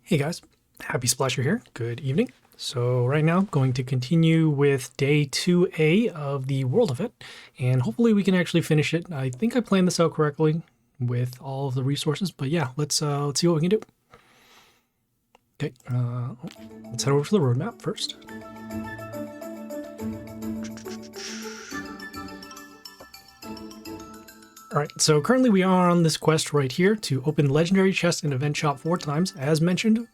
Hey guys, Happy Splasher here. Good evening. So right now I'm going to continue with day 2A of the world event, and hopefully we can actually finish it. I think I planned this out correctly with all of the resources, but yeah, let's see what we can do. Okay, let's head over to the roadmap first. Alright, so currently we are on this quest right here to open legendary chests in event shop 4 times. As mentioned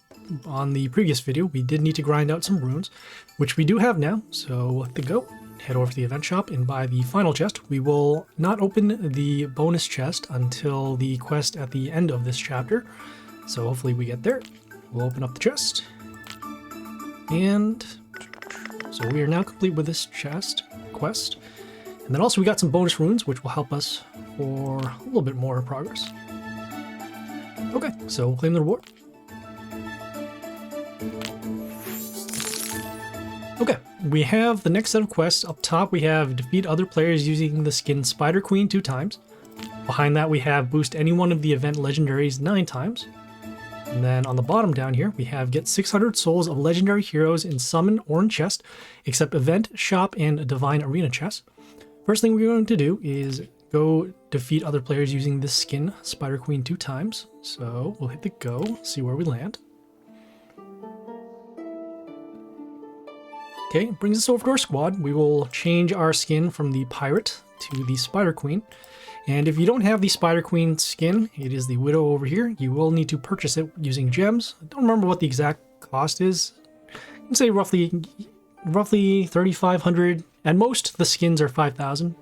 on the previous video, we did need to grind out some runes, which we do have now, so we'll have to go. Head over to the event shop and buy the final chest. We will not open the bonus chest until the quest at the end of this chapter, so hopefully we get there. We'll open up the chest. And so we are now complete with this chest quest. And then also we got some bonus runes, which will help us for a little bit more progress. Okay, so we'll claim the reward. Okay, we have the next set of quests. Up top we have defeat other players using the skin Spider Queen 2 times. Behind that we have boost any one of the event legendaries 9 times. And then on the bottom down here, we have get 600 souls of legendary heroes in summon or in chest, except event, shop, and divine arena chests. First thing we're going to do is go defeat other players using this skin, Spider Queen 2 times. So we'll hit the go, see where we land. Okay, brings us over to our squad. We will change our skin from the pirate to the Spider Queen. And if you don't have the Spider Queen skin, it is the Widow over here. You will need to purchase it using gems. I don't remember what the exact cost is. You can say roughly 3,500. At most, the skins are 5,000.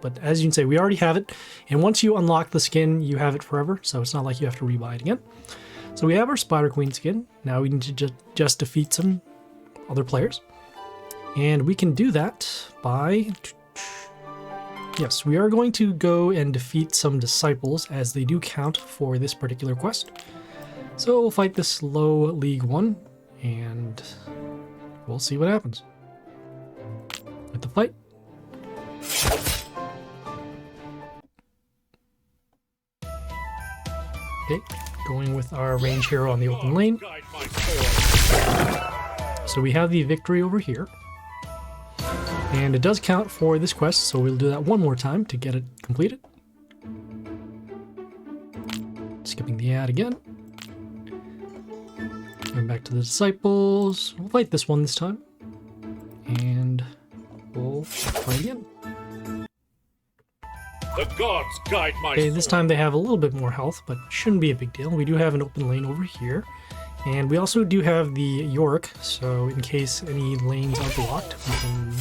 But as you can say, we already have it. And once you unlock the skin, you have it forever. So it's not like you have to rebuy it again. So we have our Spider Queen skin. Now we need to just defeat some other players. And we can do that by... Yes, we are going to go and defeat some disciples, as they do count for this particular quest. So we'll fight this low league one, and we'll see what happens with the fight. Okay, going with our range hero on the open lane. So we have the victory over here. And it does count for this quest, so we'll do that one more time to get it completed. Skipping the ad again. Going back to the disciples. We'll fight this one this time. And we'll fight again. The gods guide my Okay, this time they have a little bit more health, but shouldn't be a big deal. We do have an open lane over here. And we also do have the Yorick, so in case any lanes are blocked, we can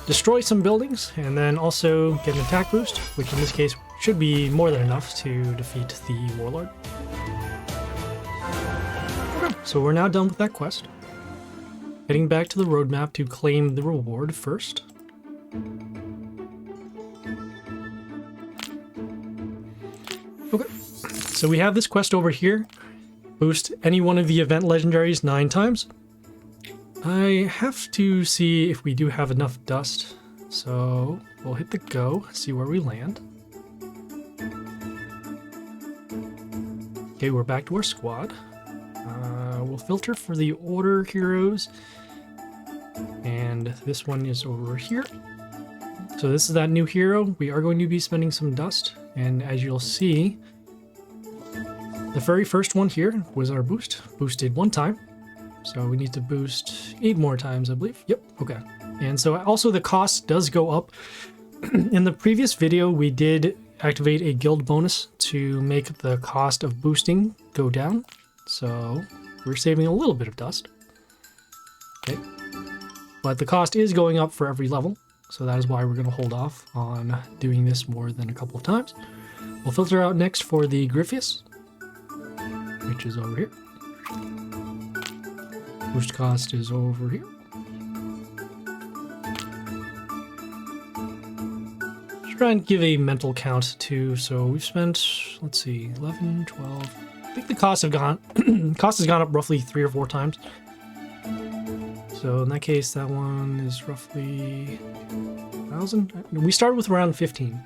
destroy some buildings and then also get an attack boost, which in this case should be more than enough to defeat the Warlord. Okay, so we're now done with that quest. Heading back to the roadmap to claim the reward first. Okay, so we have this quest over here. Boost any one of the event legendaries 9 times. I have to see if we do have enough dust, so we'll hit the go, see where we land. Okay, we're back to our squad. We'll filter for the order heroes, and this one is over here. So this is that new hero. We are going to be spending some dust, and as you'll see, the very first one here was our boost. Boosted 1 time. So we need to boost 8 more times, I believe. Yep, okay. And so also the cost does go up. In the previous video, we did activate a guild bonus to make the cost of boosting go down. So we're saving a little bit of dust. Okay. But the cost is going up for every level. So that is why we're going to hold off on doing this more than a couple of times. We'll filter out next for the Griffius, which is over here. Boost cost is over here. Let's try and give a mental count too. So we've spent, let's see, 11, 12. I think the cost has gone up roughly 3 or 4 times. So in that case, that one is roughly 1,000. We started with around 15.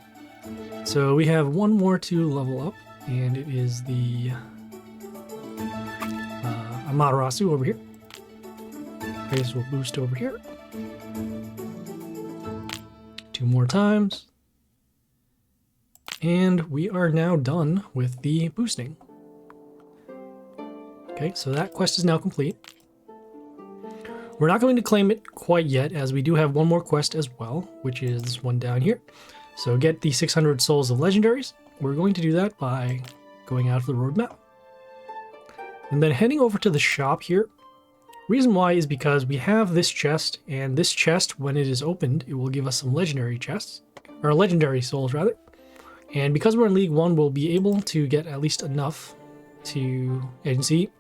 So we have one more to level up, and it is the Amaterasu over here. Griffius will boost over here. 2 more times. And we are now done with the boosting. Okay, so that quest is now complete. We're not going to claim it quite yet, as we do have one more quest as well, which is this one down here. So get the 600 souls of legendaries. We're going to do that by going out of the roadmap. And then heading over to the shop here. Reason why is because we have this chest, and this chest, when it is opened, it will give us some legendary chests, or legendary souls rather. And because we're in League 1, we'll be able to get at least enough to, as you can see,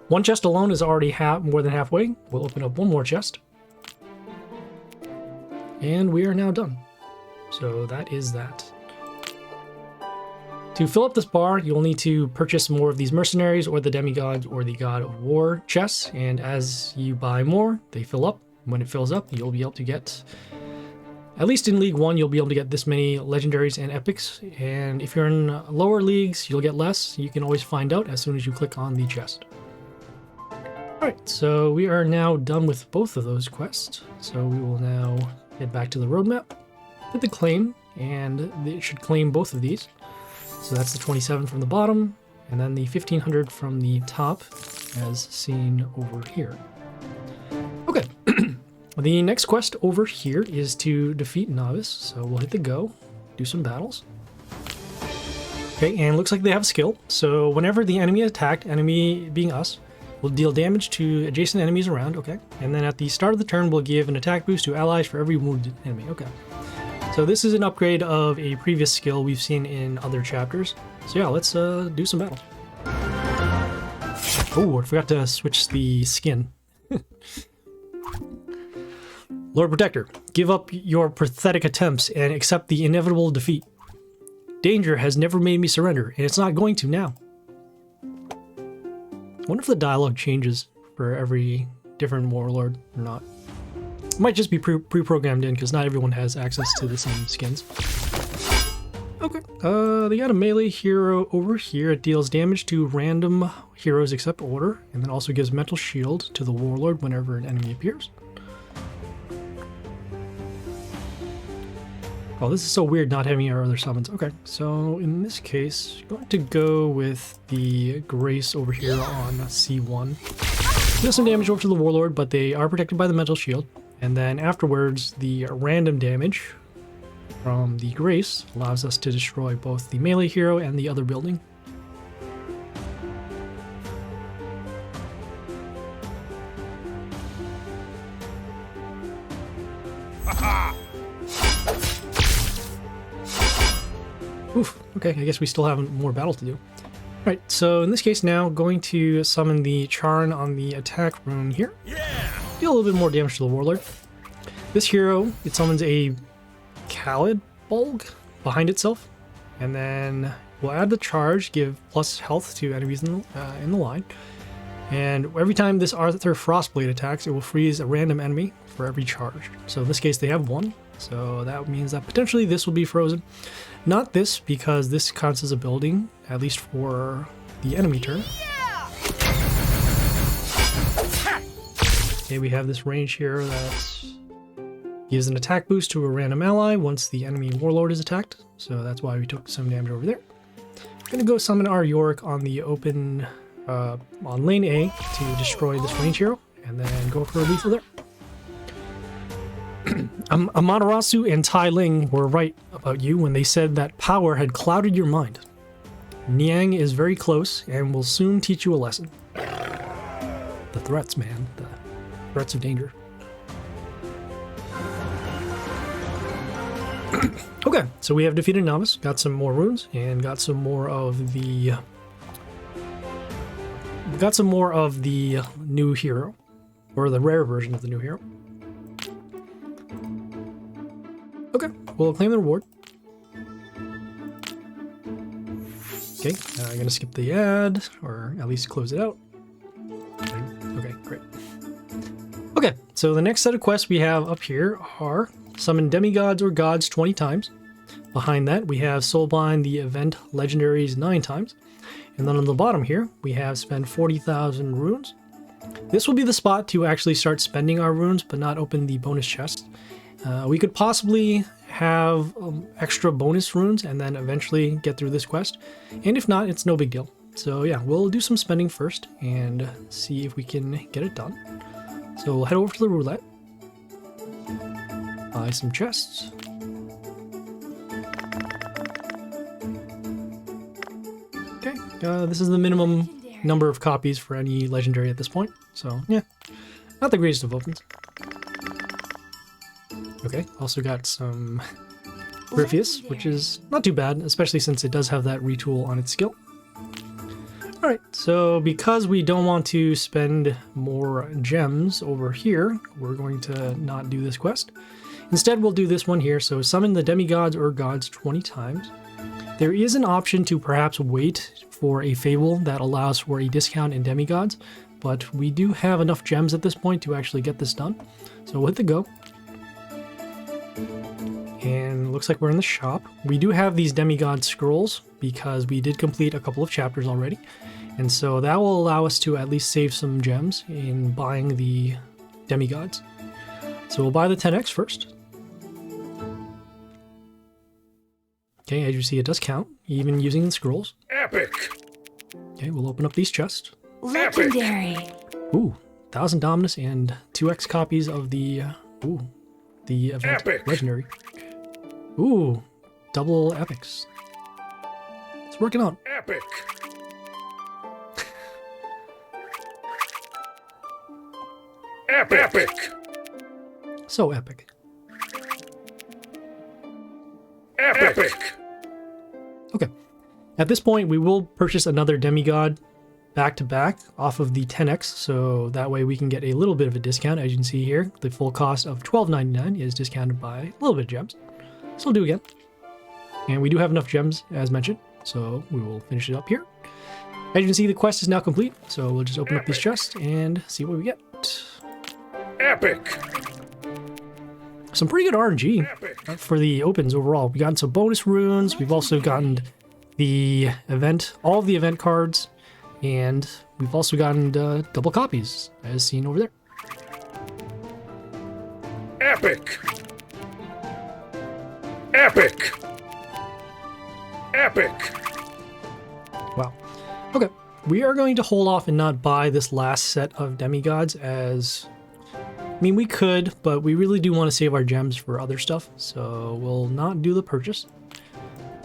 one chest alone is already more than halfway. We'll open up one more chest. And we are now done. So that is that. To fill up this bar, you'll need to purchase more of these mercenaries or the demigods or the god of war chests. And as you buy more, they fill up. When it fills up, you'll be able to get, at least in League 1, you'll be able to get this many legendaries and epics. And if you're in lower leagues, you'll get less. You can always find out as soon as you click on the chest. Alright, so we are now done with both of those quests. So we will now head back to the roadmap, hit the claim, and it should claim both of these. So that's the 27 from the bottom, and then the 1500 from the top, as seen over here. Okay, the next quest over here is to defeat Novice, so we'll hit the go, do some battles. Okay, and it looks like they have a skill, so whenever the enemy is attacked, enemy being us, we'll deal damage to adjacent enemies around, okay? And then at the start of the turn, we'll give an attack boost to allies for every wounded enemy, okay? So this is an upgrade of a previous skill we've seen in other chapters. So yeah, let's do some battles. Oh, I forgot to switch the skin. Lord Protector, give up your pathetic attempts and accept the inevitable defeat. Danger has never made me surrender, and it's not going to now. I wonder if the dialogue changes for every different warlord or not. It might just be pre-programmed in, because not everyone has access to the same skins. Okay, they got a melee hero over here. It deals damage to random heroes except order, and then also gives mental shield to the warlord whenever an enemy appears. Oh, this is so weird not having our other summons. Okay, so in this case, I'm going to go with the Grace over here on C1. Deal some damage over to the warlord, but they are protected by the mental shield. And then afterwards, the random damage from the Grace allows us to destroy both the melee hero and the other building. Oof, okay, I guess we still have more battle to do. Right, so in this case now, going to summon the Charn on the attack rune here. Deal a little bit more damage to the warlord. This hero, it summons a Khalid bulg behind itself, and then we'll add the charge, give plus health to enemies in the line. And every time this Arthur Frostblade attacks, it will freeze a random enemy for every charge. So in this case, they have one, so that means that potentially this will be frozen. Not this, because this counts as a building, at least for the enemy turn. Okay, we have this range here that gives an attack boost to a random ally once the enemy warlord is attacked, so that's why we took some damage over there. I'm gonna go summon our Yorick on the open, on lane A to destroy this range hero, and then go for a lethal there. Amaterasu and Tai Ling were right about you when they said that power had clouded your mind. Niang is very close and will soon teach you a lesson. The threats, man. The threats of danger. Okay, so we have defeated Novice, got some more runes, and got some more of the new hero, or the rare version of the new hero. Okay, we'll claim the reward. Okay, I'm gonna skip the ad, or at least close it out. Okay, great. Okay, so the next set of quests we have up here are summon demigods or gods 20 times. Behind that, we have Soulbind the event legendaries 9 times. And then on the bottom here, we have spend 40,000 runes. This will be the spot to actually start spending our runes, but not open the bonus chest. We could possibly have extra bonus runes and then eventually get through this quest. And if not, it's no big deal. So yeah, we'll do some spending first and see if we can get it done. So we'll head over to the roulette. Buy some chests. Okay, this is the minimum number of copies for any legendary at this point. So yeah, not the greatest of opens. Okay, also got some Griffius, which is not too bad, especially since it does have that retool on its skill. Alright, so because we don't want to spend more gems over here, we're going to not do this quest. Instead, we'll do this one here, so summon the demigods or gods 20 times. There is an option to perhaps wait for a fable that allows for a discount in demigods, but we do have enough gems at this point to actually get this done. So we'll hit the go. And looks like we're in the shop. We do have these demigod scrolls because we did complete a couple of chapters already. And so that will allow us to at least save some gems in buying the demigods. So we'll buy the 10x first. Okay, as you see, it does count, even using the scrolls. Epic! Okay, we'll open up these chests. Legendary! Ooh, 1000 Dominus and 2x copies of the event Epic. legendary. Ooh, double epics. It's working out. Epic! Epic! So epic. Epic! Okay. At this point, we will purchase another demigod back to back off of the 10x, so that way we can get a little bit of a discount. As you can see here, the full cost of $12.99 is discounted by a little bit of gems. So we'll do again. And we do have enough gems, as mentioned, so we will finish it up here. As you can see, the quest is now complete, so we'll just open up these chests and see what we get. Epic! Some pretty good RNG Epic! for the opens overall. We've gotten some bonus runes, we've also gotten the event, all of the event cards, and we've also gotten double copies, as seen over there. Epic! Epic! Epic! Wow. Okay, we are going to hold off and not buy this last set of demigods as... I mean, we could, but we really do want to save our gems for other stuff, so we'll not do the purchase.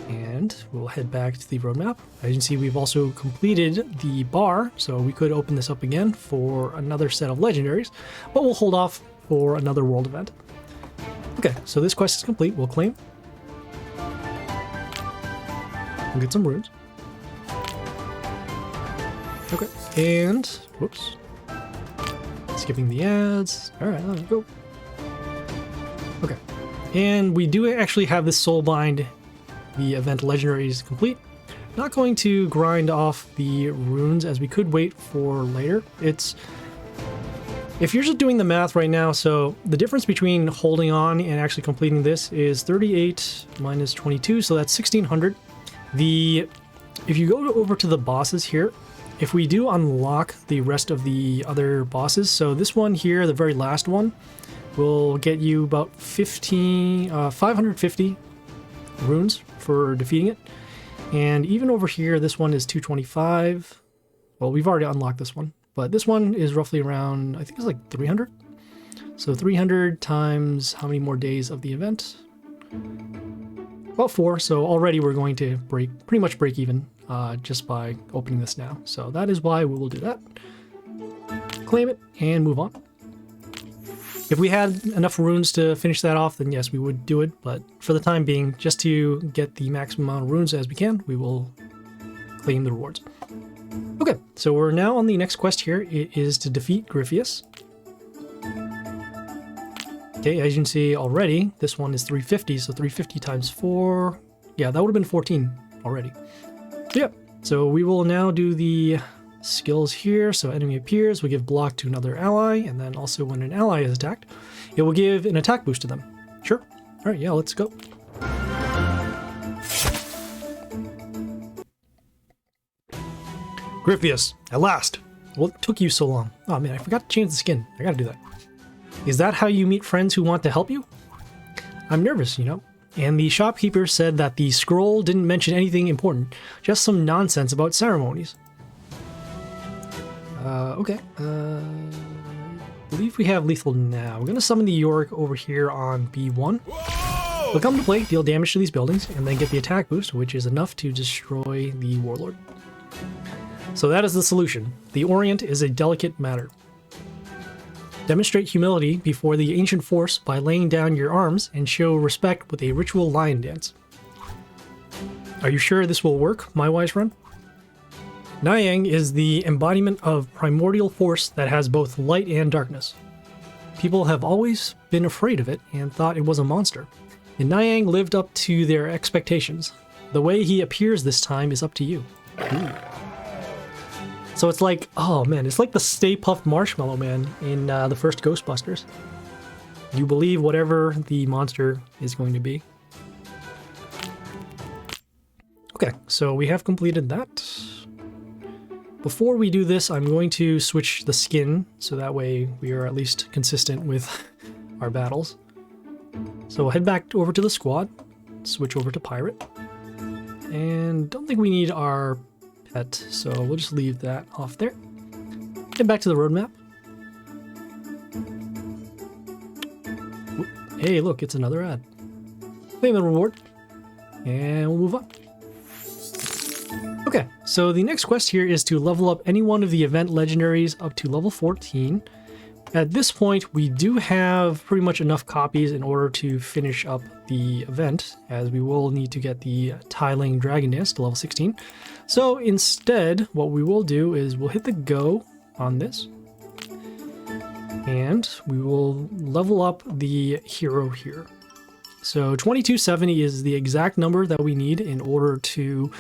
And we'll head back to the roadmap. As you can see, we've also completed the bar, so we could open this up again for another set of legendaries, but we'll hold off for another world event. Okay, so this quest is complete. We'll claim. We'll get some runes. Okay, and whoops. Skipping the ads. Alright, let's go. Okay. And we do actually have this Soulbind. The event legendary is complete. Not going to grind off the runes as we could wait for later. It's... If you're just doing the math right now, so the difference between holding on and actually completing this is 38 minus 22, so that's 1600. If you go over to the bosses here, if we do unlock the rest of the other bosses, so this one here, the very last one, will get you about 550 runes for defeating it. And even over here, this one is 225. Well, we've already unlocked this one, but this one is roughly around, I think it's like 300. So 300 times how many more days of the event? About 4, so already we're going to pretty much break even just by opening this now. So that is why we will do that. Claim it and move on. If we had enough runes to finish that off, then yes, we would do it. But for the time being, just to get the maximum amount of runes as we can, we will claim the rewards. Okay, so we're now on the next quest here. It is to defeat Griffius. Okay, as you can see already, this one is 350, so 350 times 4. Yeah, that would have been 14 already. Yep, so we will now do the skills here. So enemy appears, we give block to another ally, and then also when an ally is attacked, it will give an attack boost to them. Sure. All right, yeah, let's go. Griffius, at last. What took you so long? Oh man, I forgot to change the skin. I gotta do that. Is that how you meet friends who want to help you? I'm nervous, you know. And the shopkeeper said that the scroll didn't mention anything important, just some nonsense about ceremonies. Okay. I believe we have lethal now. We're gonna summon the Yorick over here on B1. We'll come to play, deal damage to these buildings, and then get the attack boost, which is enough to destroy the Warlord. So that is the solution. The Orient is a delicate matter. Demonstrate humility before the ancient force by laying down your arms and show respect with a ritual lion dance. Are you sure this will work, my wise friend? Niang is the embodiment of primordial force that has both light and darkness. People have always been afraid of it and thought it was a monster. And Niang lived up to their expectations. The way he appears this time is up to you. Ooh. So it's like, oh man, it's like the Stay Puft Marshmallow Man in the first Ghostbusters. You believe whatever the monster is going to be. Okay, so we have completed that. Before we do this, I'm going to switch the skin, so that way we are at least consistent with our battles. So we'll head back over to the squad, switch over to Pirate. And don't think we need our pet, so we'll just leave that off there. Get back to the roadmap. Oop. Hey, look, it's another ad. Claim the reward, and we'll move on. Okay, so the next quest here is to level up any one of the event legendaries up to level 14. At this point, we do have pretty much enough copies in order to finish up the event, as we will need to get the Tai Ling Dragon Dance to level 16. So instead, what we will do is we'll hit the go on this, and we will level up the hero here. So 2270 is the exact number that we need in order to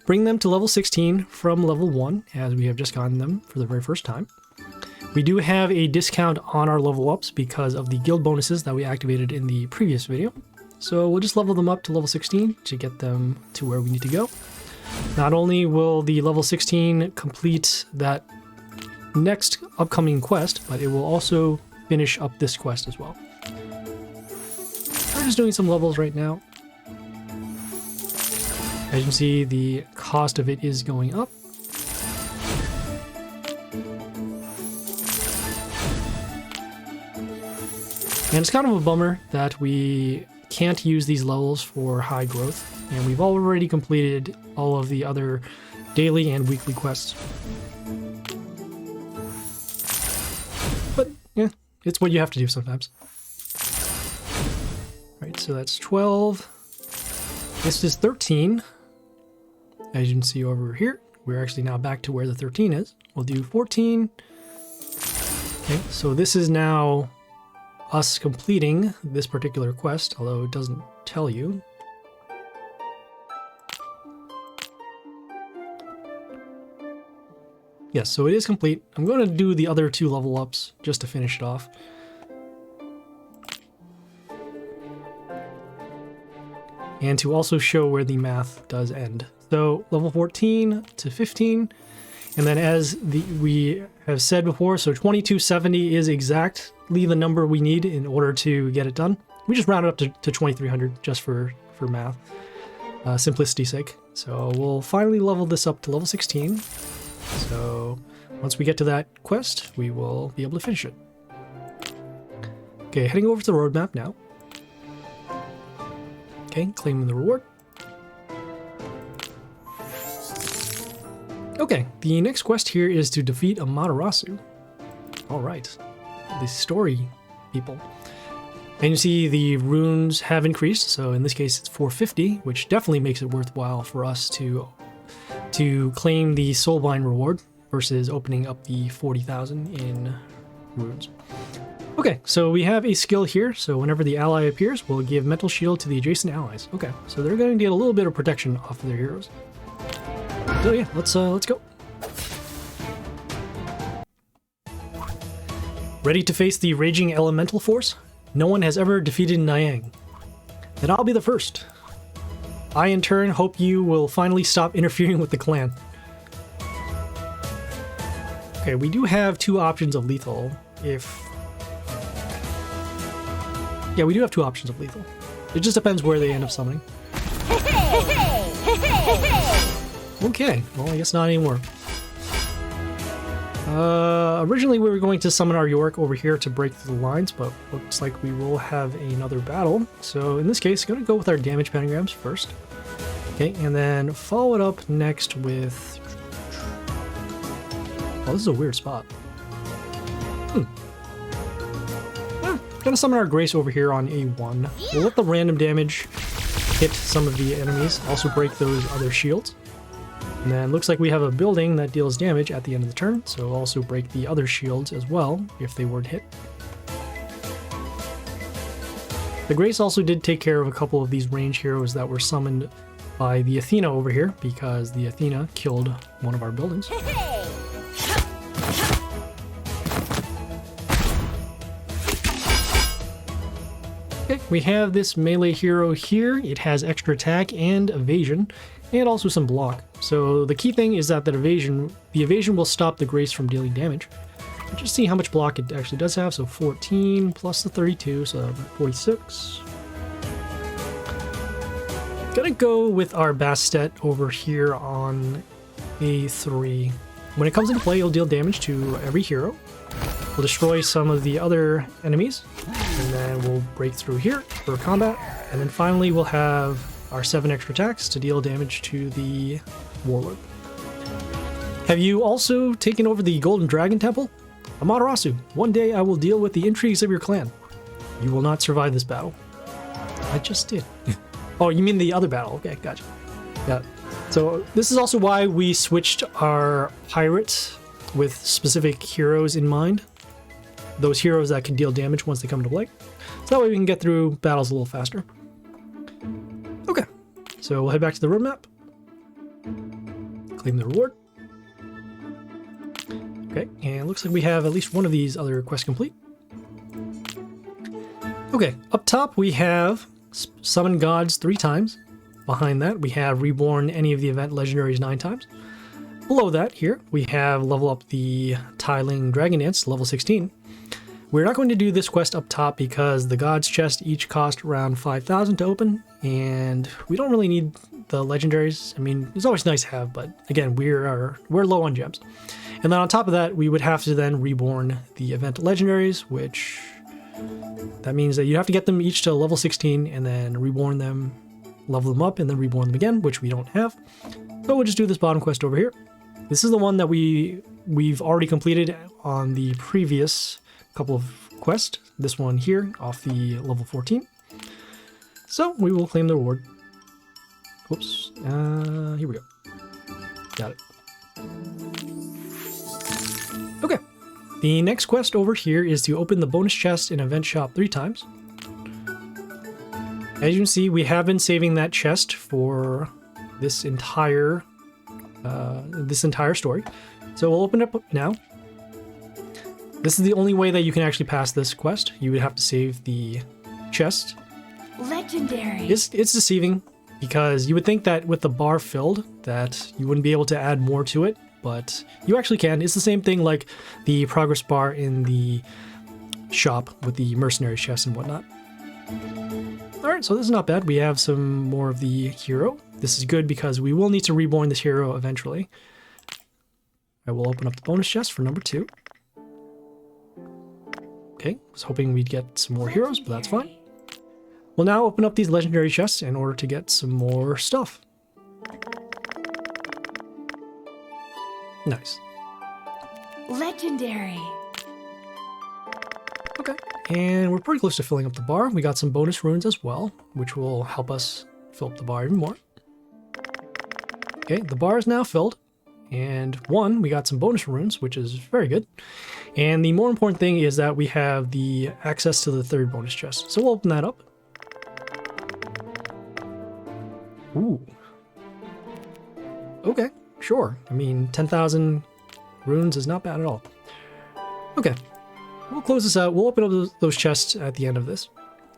bring them to level 16 from level 1, as we have just gotten them for the very first time. We do have a discount on our level ups because of the guild bonuses that we activated in the previous video. So we'll just level them up to level 16 to get them to where we need to go. Not only will the level 16 complete that next upcoming quest, but it will also finish up this quest as well. We're just doing some levels right now. As you can see, the cost of it is going up. And it's kind of a bummer that we can't use these levels for high growth, and we've already completed all of the other daily and weekly quests. But yeah, it's what you have to do sometimes. Right, so that's 12. This is 13. As you can see over here, we're actually now back to where the 13 is. We'll do 14. Okay, so this is now us completing this particular quest, although it doesn't tell you. Yes, so it is complete. I'm going to do the other 2 level ups just to finish it off. And to also show where the math does end. So level 14 to 15, and then as we have said before, so 2270 is exactly the number we need in order to get it done. We just round it up to 2300 just for math, simplicity's sake. So we'll finally level this up to level 16. So once we get to that quest, we will be able to finish it. Okay, heading over to the roadmap now. Okay, claiming the reward. Okay, the next quest here is to defeat Amaterasu. Alright, the story people. And you see the runes have increased, so in this case it's 450, which definitely makes it worthwhile for us to claim the Soulbind reward versus opening up the 40,000 in runes. Okay, so we have a skill here, so whenever the ally appears, we'll give mental shield to the adjacent allies. Okay, so they're going to get a little bit of protection off of their heroes. So yeah, let's go. Ready to face the raging elemental force? No one has ever defeated Niang. Then I'll be the first. I in turn hope you will finally stop interfering with the clan. Okay, we do have two options of lethal. Yeah, we do have two options of lethal. It just depends where they end up summoning. Okay, well, I guess not anymore. Originally we were going to summon our York over here to break through the lines, but looks like we will have another battle. So in this case, I'm going to go with our damage pentagrams first. Okay, and then follow it up next with... Oh, this is a weird spot. Gonna summon our Grace over here on A1. We'll let the random damage hit some of the enemies, also break those other shields. And then looks like we have a building that deals damage at the end of the turn, so we'll also break the other shields as well if they were to hit. The Grace also did take care of a couple of these range heroes that were summoned by the Athena over here, because the Athena killed one of our buildings. Okay, we have this melee hero here. It has extra attack and evasion, and also some block. So the key thing is that the evasion will stop the Grace from dealing damage. Just see how much block it actually does have. So 14 plus the 32, so 46. Gonna go with our Bastet over here on A3. When it comes into play, it'll deal damage to every hero. We'll destroy some of the other enemies, and then we'll break through here for combat. And then finally, we'll have our 7 extra attacks to deal damage to the Warlord. Have you also taken over the Golden Dragon Temple? Amaterasu, one day I will deal with the intrigues of your clan. You will not survive this battle. I just did. Oh, you mean the other battle? Okay, gotcha. Yeah. So this is also why we switched our pirates with specific heroes in mind. Those heroes that can deal damage once they come into play. So that way we can get through battles a little faster. Okay, so we'll head back to the roadmap. Claim the reward. Okay, and it looks like we have at least one of these other quests complete. Okay, up top we have summon gods 3 times. Behind that we have reborn any of the event legendaries 9 times. Below that here we have level up the Tai Ling Dragon Dance, level 16. We're not going to do this quest up top because the gods chest each cost around 5,000 to open, and we don't really need the legendaries. I mean, it's always nice to have, but again, we're low on gems. And then on top of that, we would have to then reborn the event legendaries, which that means that you have to get them each to level 16 and then reborn them, level them up, and then reborn them again, which we don't have. So we'll just do this bottom quest over here. This is the one that we've already completed on the previous couple of quests. This one here off the level 14. So we will claim the reward. Whoops. Here we go. Got it. Okay. The next quest over here is to open the bonus chest in Event Shop 3 times. As you can see, we have been saving that chest for this entire story. So we'll open it up now. This is the only way that you can actually pass this quest. You would have to save the chest. Legendary. It's deceiving because you would think that with the bar filled that you wouldn't be able to add more to it, but you actually can. It's the same thing like the progress bar in the shop with the mercenary chest and whatnot. Alright, so this is not bad. We have some more of the hero. This is good because we will need to reborn this hero eventually. I will open up the bonus chest for number 2. Okay, was hoping we'd get some more heroes, but that's fine. We'll now open up these legendary chests in order to get some more stuff. Nice. Legendary. Okay, and we're pretty close to filling up the bar. We got some bonus runes as well, which will help us fill up the bar even more. Okay, the bar is now filled. And we got some bonus runes, which is very good. And the more important thing is that we have the access to the 3rd bonus chest. So we'll open that up. Ooh. Okay, sure. I mean, 10,000 runes is not bad at all. Okay, we'll close this out. We'll open up those chests at the end of this.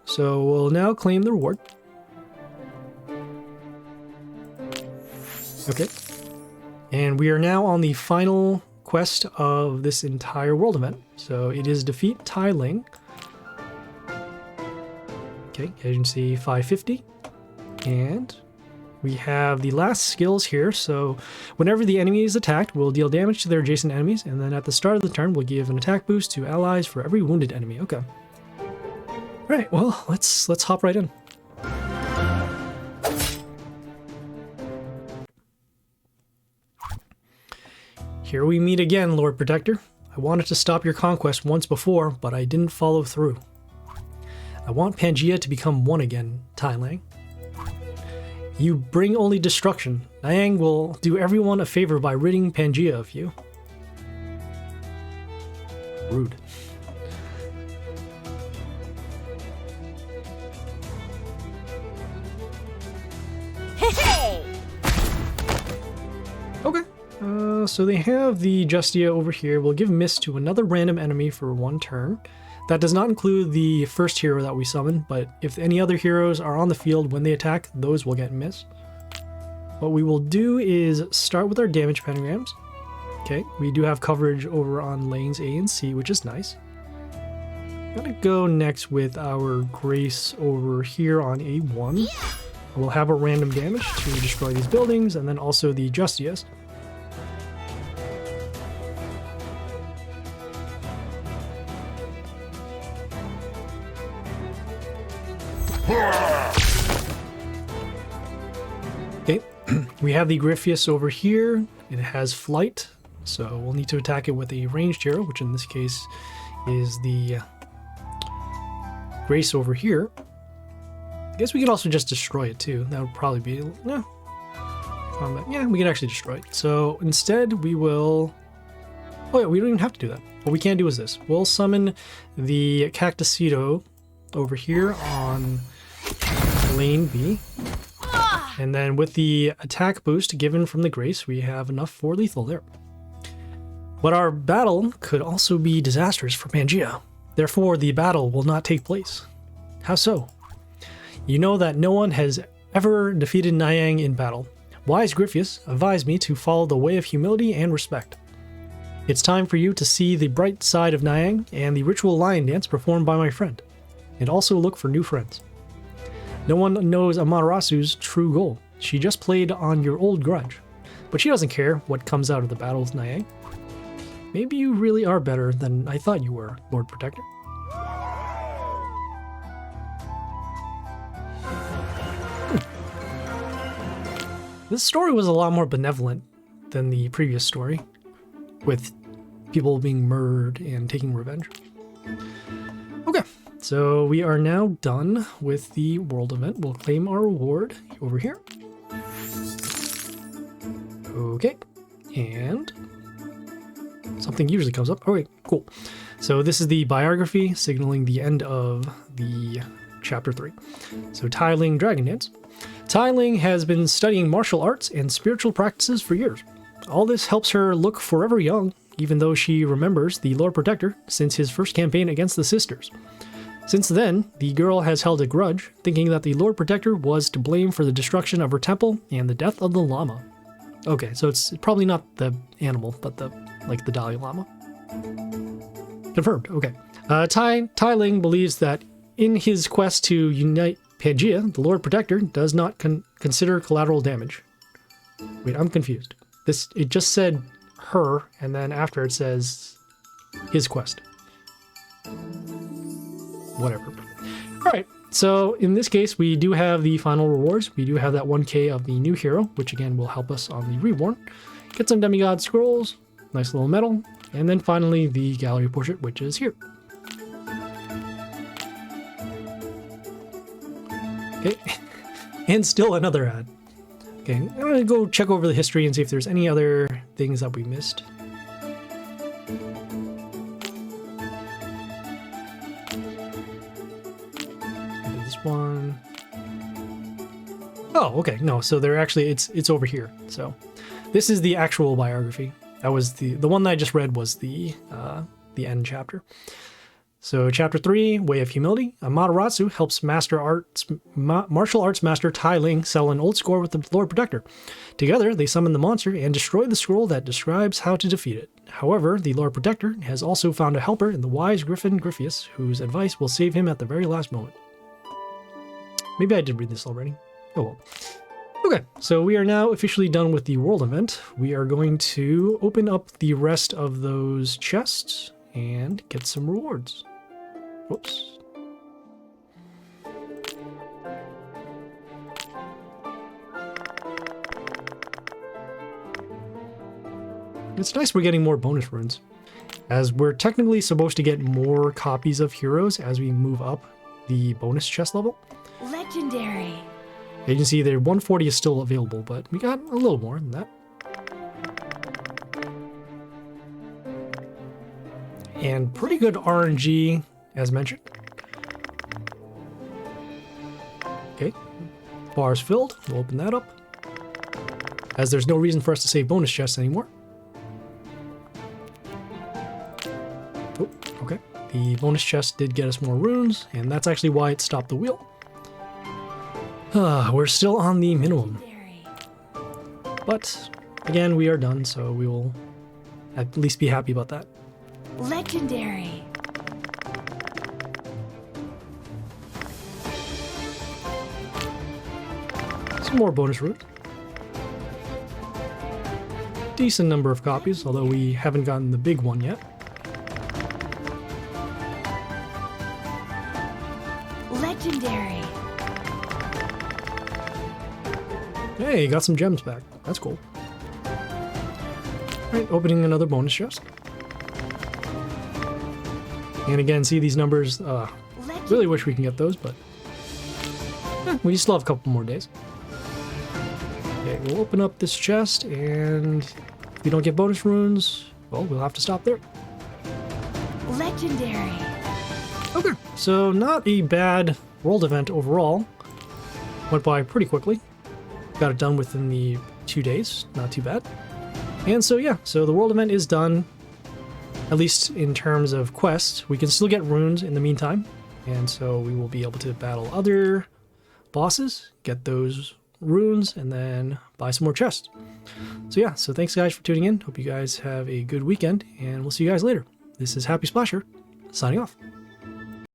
So we'll now claim the reward. Okay. And we are now on the final quest of this entire world event. So it is defeat Tai Ling. Okay, as you can see, 550. And we have the last skills here. So whenever the enemy is attacked, we'll deal damage to their adjacent enemies. And then at the start of the turn, we'll give an attack boost to allies for every wounded enemy. Okay. All right, well, let's hop right in. Here we meet again, Lord Protector. I wanted to stop your conquest once before, but I didn't follow through. I want Pangaea to become one again, Tai Ling. You bring only destruction. Niang will do everyone a favor by ridding Pangaea of you. Rude. Okay. So they have the Justia over here. We'll give Mist to another random enemy for one turn. That does not include the first hero that we summon, but if any other heroes are on the field when they attack, those will get missed. What we will do is start with our damage pentagrams. Okay, we do have coverage over on lanes A and C, which is nice. I'm gonna go next with our Grace over here on A1. We'll have a random damage to destroy these buildings, and then also the Justias. Okay, we have the Griffius over here. It has flight, so we'll need to attack it with a ranged hero, which in this case is the Grace over here. I guess we could also just destroy it too. That would probably be, combat. Yeah, we can actually destroy it. So instead we will, oh yeah, we don't even have to do that. What we can do is this. We'll summon the Cactusito over here on lane B. And then with the attack boost given from the Grace, we have enough for lethal there. But our battle could also be disastrous for Pangaea. Therefore, the battle will not take place. How so? You know that no one has ever defeated Niang in battle. Wise Griffius advised me to follow the way of humility and respect. It's time for you to see the bright side of Niang and the ritual lion dance performed by my friend. And also look for new friends. No one knows Amaterasu's true goal. She just played on your old grudge. But she doesn't care what comes out of the battle with Niang. Maybe you really are better than I thought you were, Lord Protector. This story was a lot more benevolent than the previous story, with people being murdered and taking revenge. Okay, so we are now done with the world event. We'll claim our reward over here. Okay, and something usually comes up. Okay, cool. So this is the biography signaling the end of the chapter 3. So Tai Ling Dragon Dance. Tai Ling has been studying martial arts and spiritual practices for years. All this helps her look forever young, even though she remembers the Lord Protector since his first campaign against the sisters. Since then, the girl has held a grudge, thinking that the Lord Protector was to blame for the destruction of her temple and the death of the Lama. Okay, so it's probably not the animal, but the Dalai Lama. Confirmed, okay. Tai Ling believes that in his quest to unite Pangaea, the Lord Protector does not consider collateral damage. Wait, I'm confused. It just said her, and then after it says his quest. Whatever. Alright, so in this case, we do have the final rewards. We do have that 1k of the new hero, which again will help us on the Reborn. Get some Demigod scrolls, nice little medal, and then finally the gallery portrait, which is here. Okay, and still another ad. Okay, I'm gonna go check over the history and see if there's any other things that we missed. This one. Oh, okay, no, so they're actually, it's over here. So this is the actual biography. That was the one that I just read was the end chapter. So Chapter 3, Way of Humility. Amaterasu helps martial arts master Tai Ling settle an old score with the Lord Protector. Together, they summon the monster and destroy the scroll that describes how to defeat it. However, the Lord Protector has also found a helper in the wise Griffin Griffius, whose advice will save him at the very last moment. Maybe I did read this already. Oh well. Okay, so we are now officially done with the world event. We are going to open up the rest of those chests and get some rewards. Whoops. It's nice we're getting more bonus runes, as we're technically supposed to get more copies of heroes as we move up the bonus chest level. Legendary. You can see the 140 is still available, but we got a little more than that. And pretty good RNG, as mentioned. Okay, bar's filled. We'll open that up, as there's no reason for us to save bonus chests anymore. Oh, okay. The bonus chest did get us more runes, and that's actually why it stopped the wheel. We're still on the minimum. But, again, we are done, so we will at least be happy about that. Legendary. Some more bonus route. Decent number of copies, although we haven't gotten the big one yet. Legendary. Hey, got some gems back. That's cool. Alright, opening another bonus chest. And again, see these numbers. Really wish we can get those, but we still have a couple more days. Okay, we'll open up this chest, and if we don't get bonus runes, well, we'll have to stop there. Legendary. Okay, so not a bad world event overall. Went by pretty quickly. Got it done within the 2 days. Not too bad. And so yeah, so the world event is done. At least in terms of quests. We can still get runes in the meantime. And so we will be able to battle other bosses, get those runes, and then buy some more chests. So yeah, so thanks guys for tuning in. Hope you guys have a good weekend, and we'll see you guys later. This is Happy Splasher, signing off.